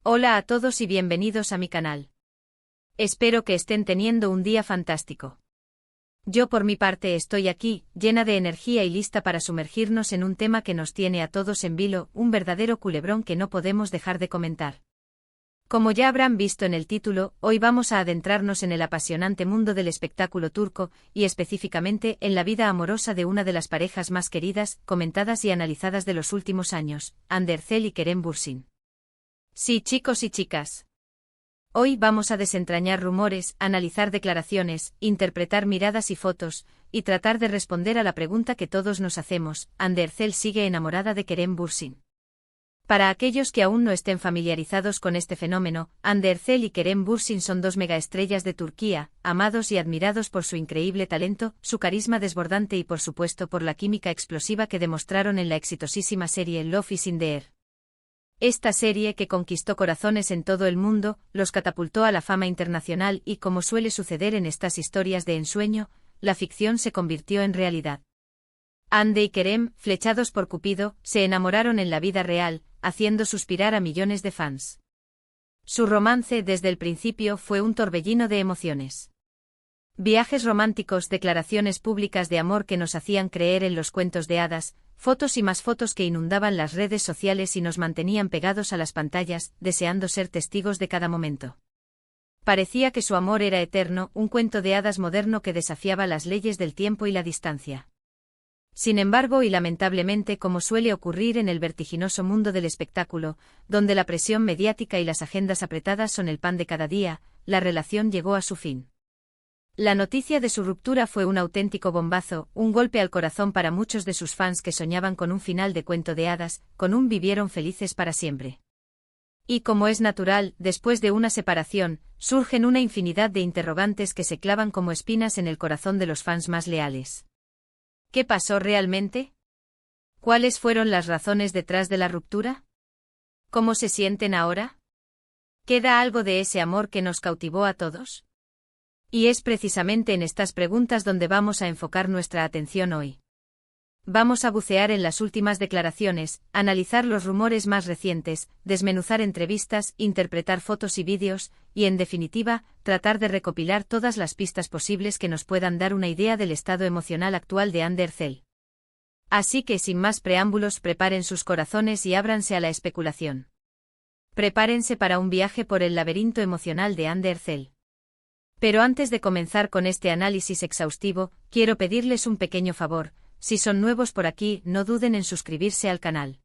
Hola a todos y bienvenidos a mi canal. Espero que estén teniendo un día fantástico. Yo por mi parte estoy aquí, llena de energía y lista para sumergirnos en un tema que nos tiene a todos en vilo, un verdadero culebrón que no podemos dejar de comentar. Como ya habrán visto en el título, hoy vamos a adentrarnos en el apasionante mundo del espectáculo turco, y específicamente en la vida amorosa de una de las parejas más queridas, comentadas y analizadas de los últimos años, Hande Erçel y Kerem Bürsin. Sí, chicos y chicas. Hoy vamos a desentrañar rumores, analizar declaraciones, interpretar miradas y fotos, y tratar de responder a la pregunta que todos nos hacemos: ¿Hande Erçel sigue enamorada de Kerem Bürsin? Para aquellos que aún no estén familiarizados con este fenómeno, Hande Erçel y Kerem Bürsin son dos megaestrellas de Turquía, amados y admirados por su increíble talento, su carisma desbordante y por supuesto por la química explosiva que demostraron en la exitosísima serie Love is in the Air. Esta serie, que conquistó corazones en todo el mundo, los catapultó a la fama internacional y, como suele suceder en estas historias de ensueño, la ficción se convirtió en realidad. Hande y Kerem, flechados por Cupido, se enamoraron en la vida real, haciendo suspirar a millones de fans. Su romance desde el principio fue un torbellino de emociones. Viajes románticos, declaraciones públicas de amor que nos hacían creer en los cuentos de hadas, fotos y más fotos que inundaban las redes sociales y nos mantenían pegados a las pantallas, deseando ser testigos de cada momento. Parecía que su amor era eterno, un cuento de hadas moderno que desafiaba las leyes del tiempo y la distancia. Sin embargo, y lamentablemente, como suele ocurrir en el vertiginoso mundo del espectáculo, donde la presión mediática y las agendas apretadas son el pan de cada día, la relación llegó a su fin. La noticia de su ruptura fue un auténtico bombazo, un golpe al corazón para muchos de sus fans que soñaban con un final de cuento de hadas, con un vivieron felices para siempre. Y como es natural, después de una separación, surgen una infinidad de interrogantes que se clavan como espinas en el corazón de los fans más leales. ¿Qué pasó realmente? ¿Cuáles fueron las razones detrás de la ruptura? ¿Cómo se sienten ahora? ¿Queda algo de ese amor que nos cautivó a todos? Y es precisamente en estas preguntas donde vamos a enfocar nuestra atención hoy. Vamos a bucear en las últimas declaraciones, analizar los rumores más recientes, desmenuzar entrevistas, interpretar fotos y vídeos, y en definitiva, tratar de recopilar todas las pistas posibles que nos puedan dar una idea del estado emocional actual de Hande Erçel. Así que sin más preámbulos, preparen sus corazones y ábranse a la especulación. Prepárense para un viaje por el laberinto emocional de Hande Erçel. Pero antes de comenzar con este análisis exhaustivo, quiero pedirles un pequeño favor: si son nuevos por aquí, no duden en suscribirse al canal.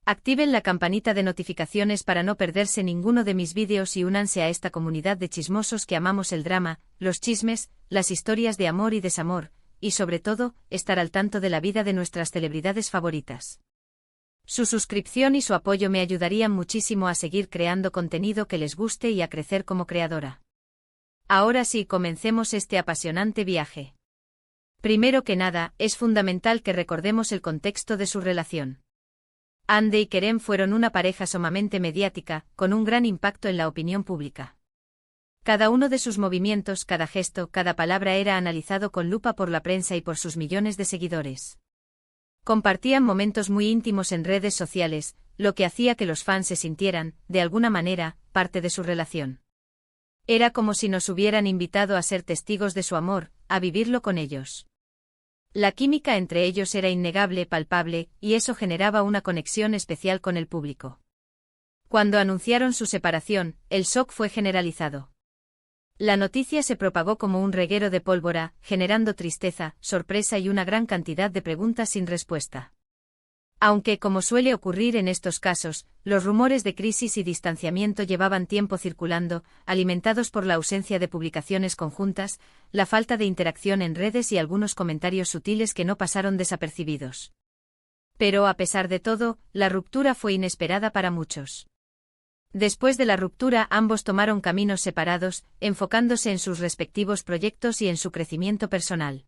Activen la campanita de notificaciones para no perderse ninguno de mis vídeos y únanse a esta comunidad de chismosos que amamos el drama, los chismes, las historias de amor y desamor, y sobre todo, estar al tanto de la vida de nuestras celebridades favoritas. Su suscripción y su apoyo me ayudarían muchísimo a seguir creando contenido que les guste y a crecer como creadora. Ahora sí, comencemos este apasionante viaje. Primero que nada, es fundamental que recordemos el contexto de su relación. Hande y Kerem fueron una pareja sumamente mediática, con un gran impacto en la opinión pública. Cada uno de sus movimientos, cada gesto, cada palabra era analizado con lupa por la prensa y por sus millones de seguidores. Compartían momentos muy íntimos en redes sociales, lo que hacía que los fans se sintieran, de alguna manera, parte de su relación. Era como si nos hubieran invitado a ser testigos de su amor, a vivirlo con ellos. La química entre ellos era innegable, palpable, y eso generaba una conexión especial con el público. Cuando anunciaron su separación, el shock fue generalizado. La noticia se propagó como un reguero de pólvora, generando tristeza, sorpresa y una gran cantidad de preguntas sin respuesta. Aunque, como suele ocurrir en estos casos, los rumores de crisis y distanciamiento llevaban tiempo circulando, alimentados por la ausencia de publicaciones conjuntas, la falta de interacción en redes y algunos comentarios sutiles que no pasaron desapercibidos. Pero a pesar de todo, la ruptura fue inesperada para muchos. Después de la ruptura, ambos tomaron caminos separados, enfocándose en sus respectivos proyectos y en su crecimiento personal.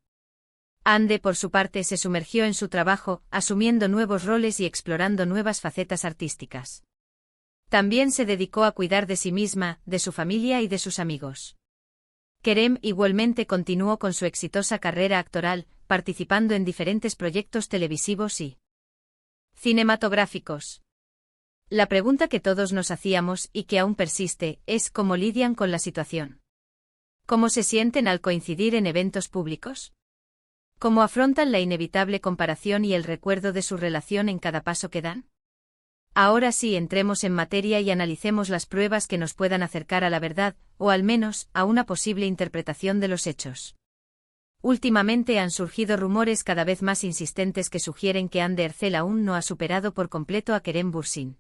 Hande, por su parte, se sumergió en su trabajo, asumiendo nuevos roles y explorando nuevas facetas artísticas. También se dedicó a cuidar de sí misma, de su familia y de sus amigos. Kerem igualmente continuó con su exitosa carrera actoral, participando en diferentes proyectos televisivos y cinematográficos. La pregunta que todos nos hacíamos y que aún persiste es ¿cómo lidian con la situación? ¿Cómo se sienten al coincidir en eventos públicos? ¿Cómo afrontan la inevitable comparación y el recuerdo de su relación en cada paso que dan? Ahora sí, entremos en materia y analicemos las pruebas que nos puedan acercar a la verdad, o al menos, a una posible interpretación de los hechos. Últimamente han surgido rumores cada vez más insistentes que sugieren que Anne Ercel aún no ha superado por completo a Kerem Bürsin.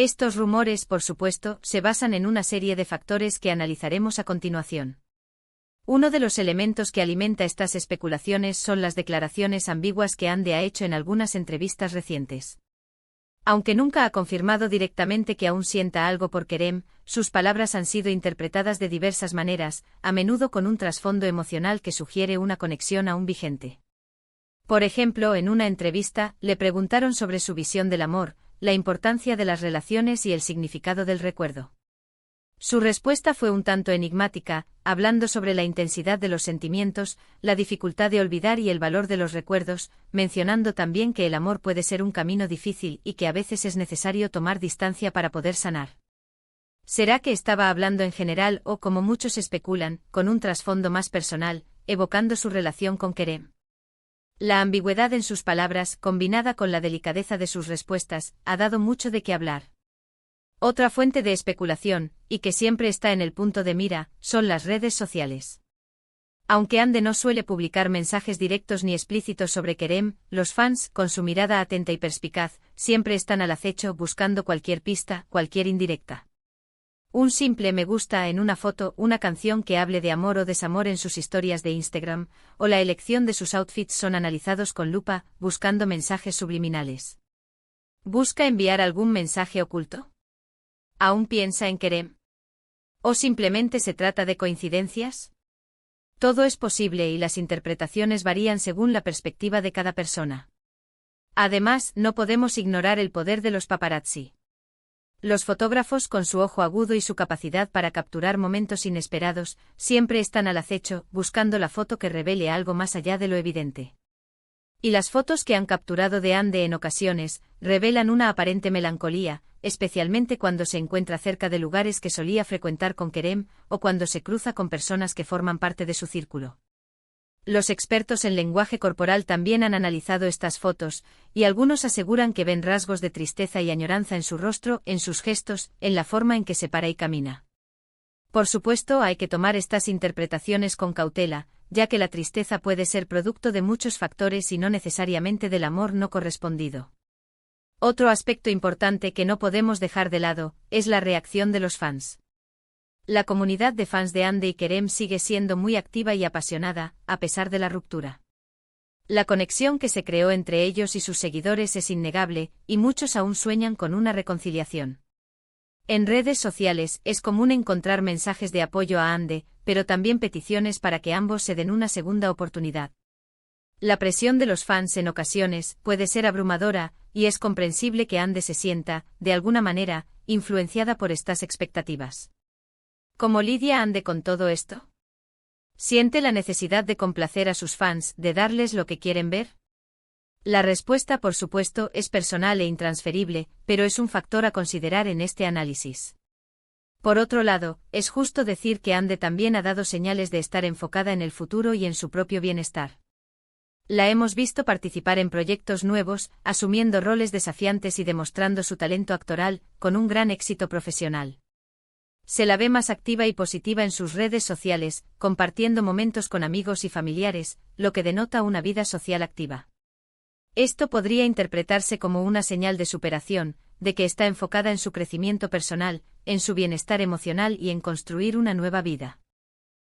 Estos rumores, por supuesto, se basan en una serie de factores que analizaremos a continuación. Uno de los elementos que alimenta estas especulaciones son las declaraciones ambiguas que Anne ha hecho en algunas entrevistas recientes. Aunque nunca ha confirmado directamente que aún sienta algo por Kerem, sus palabras han sido interpretadas de diversas maneras, a menudo con un trasfondo emocional que sugiere una conexión aún vigente. Por ejemplo, en una entrevista, le preguntaron sobre su visión del amor, la importancia de las relaciones y el significado del recuerdo. Su respuesta fue un tanto enigmática, hablando sobre la intensidad de los sentimientos, la dificultad de olvidar y el valor de los recuerdos, mencionando también que el amor puede ser un camino difícil y que a veces es necesario tomar distancia para poder sanar. ¿Será que estaba hablando en general o, como muchos especulan, con un trasfondo más personal, evocando su relación con Kerem? La ambigüedad en sus palabras, combinada con la delicadeza de sus respuestas, ha dado mucho de qué hablar. Otra fuente de especulación, y que siempre está en el punto de mira, son las redes sociales. Aunque Anne no suele publicar mensajes directos ni explícitos sobre Kerem, los fans, con su mirada atenta y perspicaz, siempre están al acecho buscando cualquier pista, cualquier indirecta. Un simple me gusta en una foto, una canción que hable de amor o desamor en sus historias de Instagram, o la elección de sus outfits son analizados con lupa, buscando mensajes subliminales. ¿Busca enviar algún mensaje oculto? ¿Aún piensa en Kerem? ¿O simplemente se trata de coincidencias? Todo es posible y las interpretaciones varían según la perspectiva de cada persona. Además, no podemos ignorar el poder de los paparazzi. Los fotógrafos, con su ojo agudo y su capacidad para capturar momentos inesperados, siempre están al acecho, buscando la foto que revele algo más allá de lo evidente. Y las fotos que han capturado de Anne en ocasiones, revelan una aparente melancolía, especialmente cuando se encuentra cerca de lugares que solía frecuentar con Kerem, o cuando se cruza con personas que forman parte de su círculo. Los expertos en lenguaje corporal también han analizado estas fotos, y algunos aseguran que ven rasgos de tristeza y añoranza en su rostro, en sus gestos, en la forma en que se para y camina. Por supuesto, hay que tomar estas interpretaciones con cautela, ya que la tristeza puede ser producto de muchos factores y no necesariamente del amor no correspondido. Otro aspecto importante que no podemos dejar de lado, es la reacción de los fans. La comunidad de fans de Anne y Kerem sigue siendo muy activa y apasionada, a pesar de la ruptura. La conexión que se creó entre ellos y sus seguidores es innegable, y muchos aún sueñan con una reconciliación. En redes sociales es común encontrar mensajes de apoyo a Anne, pero también peticiones para que ambos se den una segunda oportunidad. La presión de los fans en ocasiones puede ser abrumadora, y es comprensible que Anne se sienta, de alguna manera, influenciada por estas expectativas. ¿Cómo lidia Anne con todo esto? ¿Siente la necesidad de complacer a sus fans, de darles lo que quieren ver? La respuesta, por supuesto, es personal e intransferible, pero es un factor a considerar en este análisis. Por otro lado, es justo decir que Anne también ha dado señales de estar enfocada en el futuro y en su propio bienestar. La hemos visto participar en proyectos nuevos, asumiendo roles desafiantes y demostrando su talento actoral, con un gran éxito profesional. Se la ve más activa y positiva en sus redes sociales, compartiendo momentos con amigos y familiares, lo que denota una vida social activa. Esto podría interpretarse como una señal de superación, de que está enfocada en su crecimiento personal, en su bienestar emocional y en construir una nueva vida.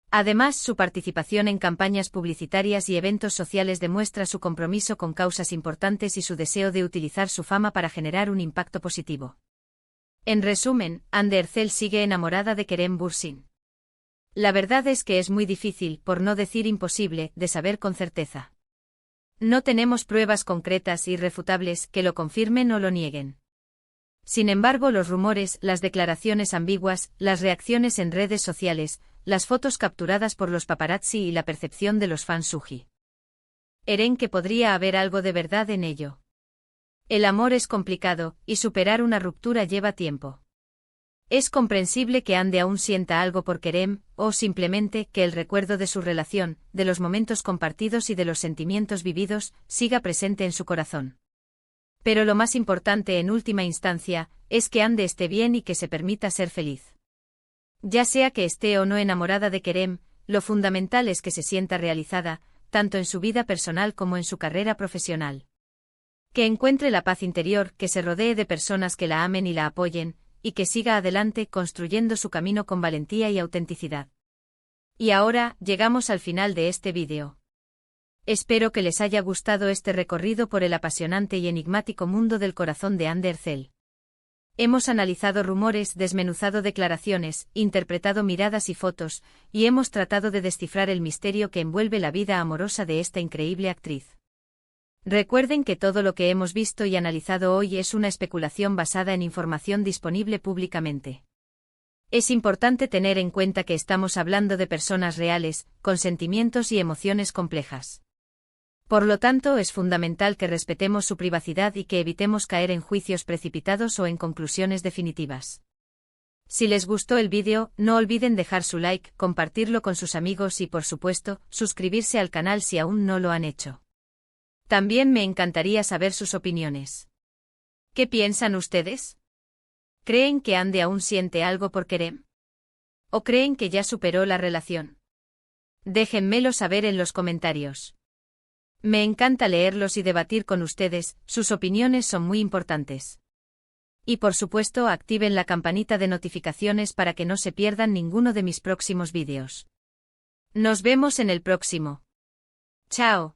Además, su participación en campañas publicitarias y eventos sociales demuestra su compromiso con causas importantes y su deseo de utilizar su fama para generar un impacto positivo. En resumen, Anne Ercel sigue enamorada de Kerem Bürsin. La verdad es que es muy difícil, por no decir imposible, de saber con certeza. No tenemos pruebas concretas e irrefutables que lo confirmen o lo nieguen. Sin embargo, los rumores, las declaraciones ambiguas, las reacciones en redes sociales, las fotos capturadas por los paparazzi y la percepción de los fans sugieren que podría haber algo de verdad en ello. El amor es complicado, y superar una ruptura lleva tiempo. Es comprensible que Ande aún sienta algo por Kerem, o simplemente que el recuerdo de su relación, de los momentos compartidos y de los sentimientos vividos, siga presente en su corazón. Pero lo más importante en última instancia, es que Ande esté bien y que se permita ser feliz. Ya sea que esté o no enamorada de Kerem, lo fundamental es que se sienta realizada, tanto en su vida personal como en su carrera profesional. Que encuentre la paz interior, que se rodee de personas que la amen y la apoyen, y que siga adelante construyendo su camino con valentía y autenticidad. Y ahora, llegamos al final de este vídeo. Espero que les haya gustado este recorrido por el apasionante y enigmático mundo del corazón de Ande Erçel. Hemos analizado rumores, desmenuzado declaraciones, interpretado miradas y fotos, y hemos tratado de descifrar el misterio que envuelve la vida amorosa de esta increíble actriz. Recuerden que todo lo que hemos visto y analizado hoy es una especulación basada en información disponible públicamente. Es importante tener en cuenta que estamos hablando de personas reales, con sentimientos y emociones complejas. Por lo tanto, es fundamental que respetemos su privacidad y que evitemos caer en juicios precipitados o en conclusiones definitivas. Si les gustó el vídeo, no olviden dejar su like, compartirlo con sus amigos y, por supuesto, suscribirse al canal si aún no lo han hecho. También me encantaría saber sus opiniones. ¿Qué piensan ustedes? ¿Creen que Ande aún siente algo por Kerem? ¿O creen que ya superó la relación? Déjenmelo saber en los comentarios. Me encanta leerlos y debatir con ustedes, sus opiniones son muy importantes. Y por supuesto, activen la campanita de notificaciones para que no se pierdan ninguno de mis próximos vídeos. Nos vemos en el próximo. Chao.